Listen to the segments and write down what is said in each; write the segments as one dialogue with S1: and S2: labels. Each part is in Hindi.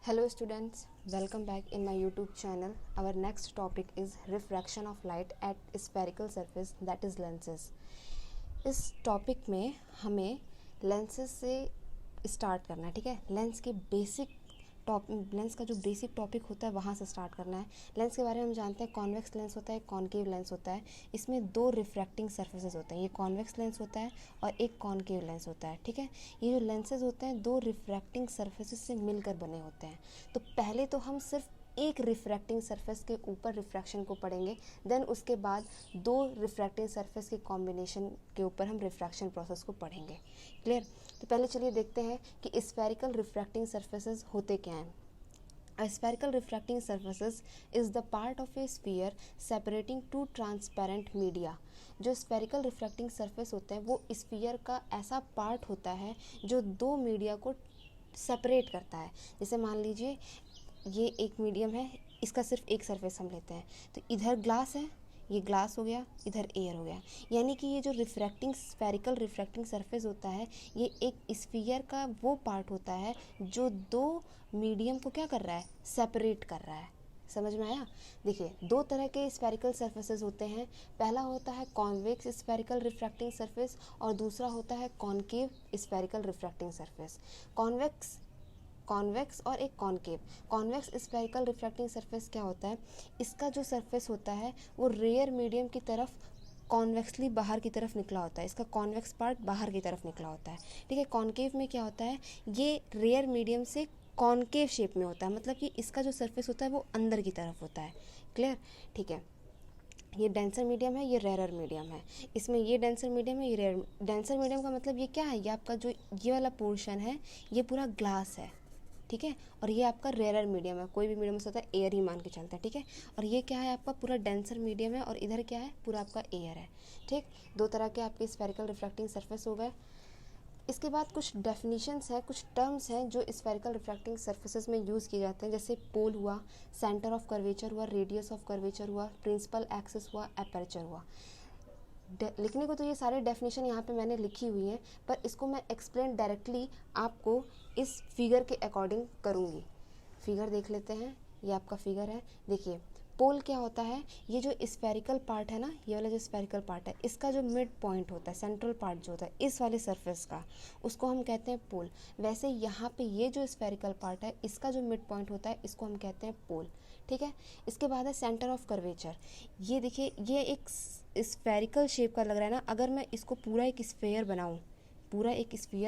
S1: Hello students, welcome back in my YouTube channel. Our next topic is refraction of light at spherical surface, that is lenses. इस टॉपिक में हमें लेंसेज से स्टार्ट करना है, ठीक है। लेंस का जो बेसिक टॉपिक होता है वहाँ से स्टार्ट करना है। लेंस के बारे में हम जानते हैं कॉन्वेक्स लेंस होता है, कॉनकेव लेंस होता है। इसमें दो रिफ्रैक्टिंग सरफेसेस होते हैं, ये कॉन्वेक्स लेंस होता है और एक कॉनकेव लेंस होता है, ठीक है। ये जो लेंसेज होते हैं दो रिफ्रैक्टिंग सरफेसेस से मिलकर बने होते हैं। तो पहले तो हम सिर्फ एक रिफ्रैक्टिंग सरफेस के ऊपर रिफ्रैक्शन को पढ़ेंगे, देन उसके बाद दो रिफ्रैक्टिंग सरफेस के कॉम्बिनेशन के ऊपर हम रिफ्रैक्शन प्रोसेस को पढ़ेंगे। क्लियर। तो पहले चलिए देखते हैं कि स्फेरिकल रिफ्रैक्टिंग सरफेसेस होते क्या हैं। A spherical refracting surfaces is the part of a sphere separating two transparent media. जो स्फेरिकल रिफ्रैक्टिंग सरफेस होता है वो स्फीयर का ऐसा पार्ट होता है जो दो मीडिया को सेपरेट करता है। जैसे मान लीजिए ये एक मीडियम है, इसका सिर्फ एक सरफेस हम लेते हैं, तो इधर ग्लास है, ये ग्लास हो गया, इधर एयर हो गया। यानी कि ये जो स्फेरिकल रिफ्रैक्टिंग सरफेस होता है ये एक स्फीयर का वो पार्ट होता है जो दो मीडियम को क्या कर रहा है, सेपरेट कर रहा है। समझ में आया। देखिए दो तरह के स्फेरिकल सरफेसेस होते हैं। पहला होता है कॉन्वेक्स स्फेरिकल रिफ्रैक्टिंग सरफेस और दूसरा होता है concave spherical refracting surface. Convex और एक concave. Convex spherical refracting surface क्या होता है, इसका जो सरफेस होता है वो रेयर मीडियम की तरफ कॉन्वेक्सली बाहर की तरफ निकला होता है, इसका कॉन्वेक्स पार्ट बाहर की तरफ निकला होता है, ठीक है। कॉनकेव में क्या होता है, ये रेयर मीडियम से कॉनकेव शेप में होता है, मतलब कि इसका जो सरफेस होता है वो अंदर की तरफ होता है। क्लियर, ठीक है। ये डेंसर मीडियम है, ये रेयर मीडियम है। इसमें ये डेंसर मीडियम है, ये रेयर। डेंसर मीडियम का मतलब ये क्या है, ये आपका जो ये वाला पोर्शन है ये पूरा ग्लास है, ठीक है। और ये आपका रेयर मीडियम है, कोई भी मीडियम से होता है एयर ही मान के चलता है, ठीक है। और ये क्या है, आपका पूरा डेंसर मीडियम है और इधर क्या है, पूरा आपका एयर है, ठीक। दो तरह के आपके स्फेरिकल रिफ्रैक्टिंग सरफेस हो गए। इसके बाद कुछ डेफिनेशंस हैं, कुछ टर्म्स हैं जो स्फेरिकल रिफ्रैक्टिंग सरफेसेस में यूज़ किए जाते हैं, जैसे पोल हुआ, सेंटर ऑफ कर्वेचर हुआ, रेडियस ऑफ कर्वेचर हुआ, प्रिंसिपल एक्सिस हुआ, एपर्चर हुआ। लिखने को तो ये सारे डेफिनेशन यहाँ पे मैंने लिखी हुई हैं, पर इसको मैं एक्सप्लेन डायरेक्टली आपको इस फिगर के अकॉर्डिंग करूँगी। फिगर देख लेते हैं, ये आपका फिगर है। देखिए पोल क्या होता है, ये जो स्फेरिकल पार्ट है ना, ये वाला जो स्फेरिकल पार्ट है इसका जो मिड पॉइंट होता है, सेंट्रल पार्ट जो होता है इस वाले सरफेस का, उसको हम कहते हैं पोल। वैसे यहाँ पे ये जो स्फेरिकल पार्ट है इसका जो मिड पॉइंट होता है इसको हम कहते हैं पोल, ठीक है। इसके बाद है सेंटर ऑफ कर्वेचर। ये देखिए ये एक स्फेरिकल शेप का लग रहा है ना, अगर मैं इसको पूरा एक स्फेयर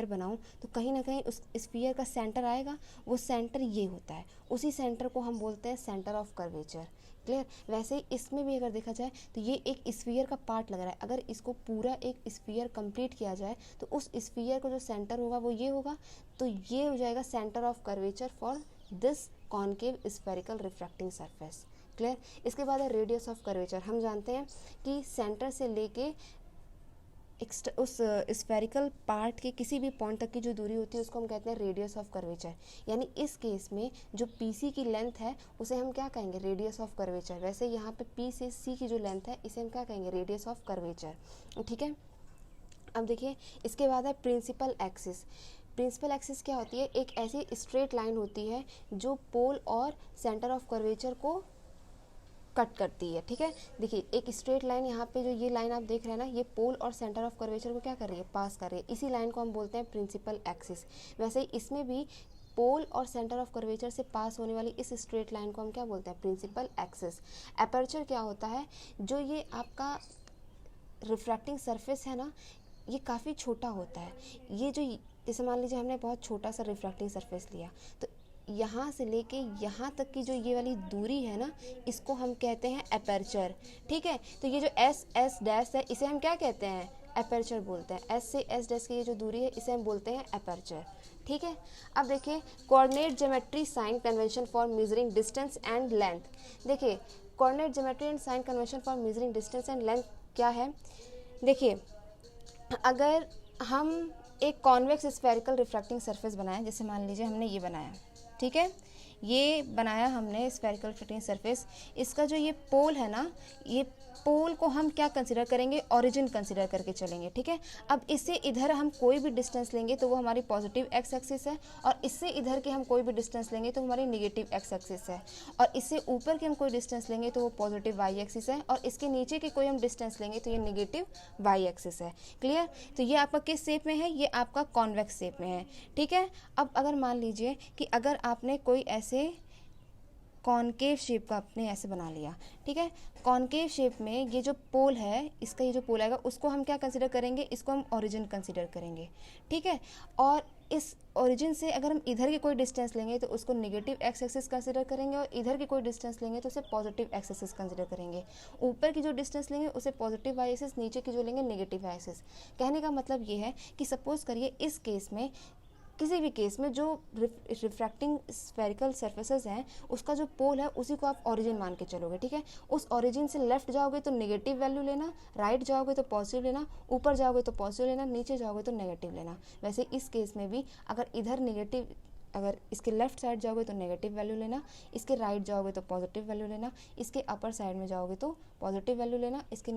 S1: बनाऊं तो कहीं ना कहीं उस स्फीयर का सेंटर आएगा, वो सेंटर ये होता है, उसी सेंटर को हम बोलते हैं सेंटर ऑफ कर्वेचर। क्लियर। वैसे ही इसमें भी अगर देखा जाए तो ये एक स्फीयर का पार्ट लग रहा है, अगर इसको पूरा एक स्फीयर कंप्लीट किया जाए तो उस स्फीयर का जो सेंटर होगा वो ये होगा, तो ये हो जाएगा centre of curvature for this concave spherical refracting surface. Clear. इसके बाद है रेडियस ऑफ कर्वेचर। हम जानते हैं कि सेंटर से लेके उस स्फेरिकल पार्ट के किसी भी पॉइंट तक की जो दूरी होती है उसको हम कहते हैं रेडियस ऑफ कर्वेचर। यानी इस केस में जो पीसी की लेंथ है उसे हम क्या कहेंगे, रेडियस ऑफ कर्वेचर। वैसे यहाँ पे पी से सी की जो लेंथ है इसे हम क्या कहेंगे, रेडियस ऑफ कर्वेचर, ठीक है। अब देखिए इसके बाद है प्रिंसिपल एक्सिस। प्रिंसिपल एक्सिस क्या होती है, एक ऐसी स्ट्रेट लाइन होती है जो पोल और सेंटर ऑफ कर्वेचर को कट करती है, ठीक है। देखिए एक स्ट्रेट लाइन, यहाँ पे जो ये लाइन आप देख रहे हैं ना, ये पोल और सेंटर ऑफ कर्वेचर को क्या कर रही है, पास कर रही है। इसी लाइन को हम बोलते हैं प्रिंसिपल एक्सिस। वैसे ही इसमें भी पोल और सेंटर ऑफ कर्वेचर से पास होने वाली इस स्ट्रेट लाइन को हम क्या बोलते हैं, प्रिंसिपल एक्सिस। एपर्चर क्या होता है, जो ये आपका रिफ्रैक्टिंग सरफेस है ना ये काफ़ी छोटा होता है। ये जो जैसे मान लीजिए हमने बहुत छोटा सा रिफ्रैक्टिंग सरफेस लिया, तो यहाँ से लेके यहाँ तक की जो ये वाली दूरी है ना इसको हम कहते हैं एपर्चर, ठीक है। तो ये जो एस डैश है इसे हम क्या कहते हैं, एपर्चर बोलते हैं। एस से एस डैश की ये जो दूरी है इसे हम बोलते हैं एपर्चर, ठीक है। अब देखिए coordinate geometry sign convention for measuring distance and length. देखिए coordinate geometry and sign convention for measuring distance and length क्या है। देखिए अगर हम एक कॉन्वेक्स स्फेरिकल रिफ्रैक्टिंग सरफेस बनाएं, जैसे मान लीजिए हमने ये बनाया, ठीक है, ये बनाया हमने स्फेरिकल रिफ्रैक्टिंग सरफेस। इसका जो ये पोल है ना, ये पोल को हम क्या कंसिडर करेंगे, ओरिजिन कंसिडर करके चलेंगे, ठीक है। अब इससे इधर हम कोई भी डिस्टेंस लेंगे तो वो हमारी पॉजिटिव एक्स एक्सिस है, और इससे इधर के हम कोई भी डिस्टेंस लेंगे तो हमारी निगेटिव एक्स एक्सिस है, और इससे ऊपर के हम कोई डिस्टेंस लेंगे तो वो पॉजिटिव वाई एक्सिस है, और इसके नीचे के कोई हम डिस्टेंस लेंगे तो ये निगेटिव वाई एक्सिस है। क्लियर। तो ये आपका किस शेप में है, ये आपका कॉन्वेक्स शेप में है, ठीक है। अब अगर मान लीजिए कि अगर आपने कोई ऐसे कॉनकेव शेप का आपने ऐसे बना लिया, ठीक है। कॉनकेव शेप में ये जो पोल है, इसका ये जो पोल आएगा उसको हम क्या कंसिडर करेंगे, इसको हम ओरिजिन कंसिडर करेंगे, ठीक है। और इस ओरिजिन से अगर हम इधर की कोई डिस्टेंस लेंगे तो उसको नेगेटिव एक्स एक्सिस कंसिडर करेंगे, और इधर की कोई डिस्टेंस लेंगे तो उसे पॉजिटिव एक्स एक्सिस कंसिडर करेंगे। ऊपर की जो डिस्टेंस लेंगे उसे पॉजिटिव वाई एक्सिस, नीचे की जो लेंगे नेगेटिव वाई एक्सिस। कहने का मतलब ये है कि सपोज करिए इस केस में, किसी भी केस में जो रिफ्रैक्टिंग स्फेरिकल सरफेसेस हैं उसका जो पोल है उसी को आप ओरिजिन मान के चलोगे, ठीक है। उस ओरिजिन से लेफ्ट जाओगे तो नेगेटिव वैल्यू लेना, राइट जाओगे तो पॉजिटिव लेना, ऊपर जाओगे तो पॉजिटिव लेना, नीचे जाओगे तो नेगेटिव लेना। वैसे इस केस में भी अगर इधर नेगेटिव, अगर इसके लेफ्ट साइड जाओगे तो नेगेटिव वैल्यू लेना, इसके राइट जाओगे तो पॉजिटिव वैल्यू लेना, इसके अपर साइड में जाओगे तो पॉजिटिव वैल्यू लेना, इसके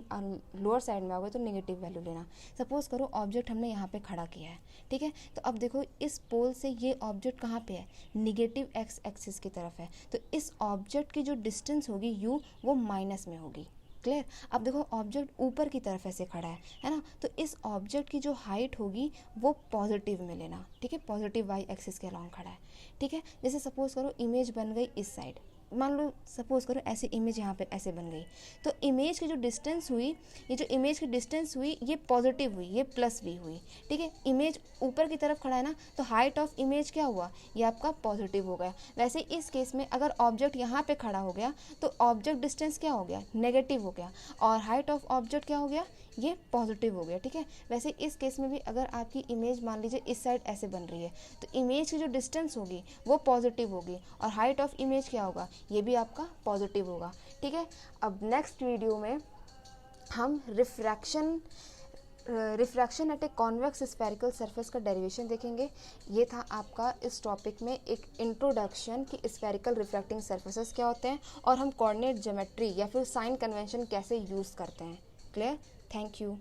S1: लोअर साइड में आओगे तो नेगेटिव वैल्यू लेना। सपोज करो ऑब्जेक्ट हमने यहाँ पे खड़ा किया है, ठीक है। तो अब देखो इस पोल से ये ऑब्जेक्ट कहाँ पे है, निगेटिव एक्स एक्सिस की तरफ है, तो इस ऑब्जेक्ट की जो डिस्टेंस होगी यू, वो माइनस में होगी। क्लियर। अब देखो ऑब्जेक्ट ऊपर की तरफ ऐसे खड़ा है ना, तो इस ऑब्जेक्ट की जो हाइट होगी वो पॉजिटिव में लेना, ठीक है। पॉजिटिव वाई एक्सिस के अलॉन्ग खड़ा है, ठीक है। जैसे सपोज करो इमेज बन गई इस साइड, मान लो सपोज करो ऐसे इमेज यहाँ पे ऐसे बन गई, तो इमेज की जो डिस्टेंस हुई, ये जो इमेज की डिस्टेंस हुई ये पॉजिटिव हुई, ये प्लस वी हुई, ठीक है। इमेज ऊपर की तरफ खड़ा है ना, तो हाइट ऑफ इमेज क्या हुआ, ये आपका पॉजिटिव हो गया। वैसे इस केस में अगर ऑब्जेक्ट यहाँ पे खड़ा हो गया तो ऑब्जेक्ट डिस्टेंस क्या हो गया, नेगेटिव हो गया, और हाइट ऑफ ऑब्जेक्ट क्या हो गया, ये पॉजिटिव हो गया, ठीक है। वैसे इस केस में भी अगर आपकी इमेज मान लीजिए इस साइड ऐसे बन रही है, तो इमेज की जो डिस्टेंस होगी वो पॉजिटिव होगी, और हाइट ऑफ इमेज क्या होगा, ये भी आपका पॉजिटिव होगा, ठीक है। अब नेक्स्ट वीडियो में हम refraction at a convex spherical surface का डेरिवेशन देखेंगे। ये था आपका इस टॉपिक में एक इंट्रोडक्शन कि स्फेरिकल रिफ्रैक्टिंग सरफेसेस क्या होते हैं, और हम कोऑर्डिनेट ज्योमेट्री या फिर साइन कन्वेंशन कैसे यूज़ करते हैं। क्लियर। Thank you.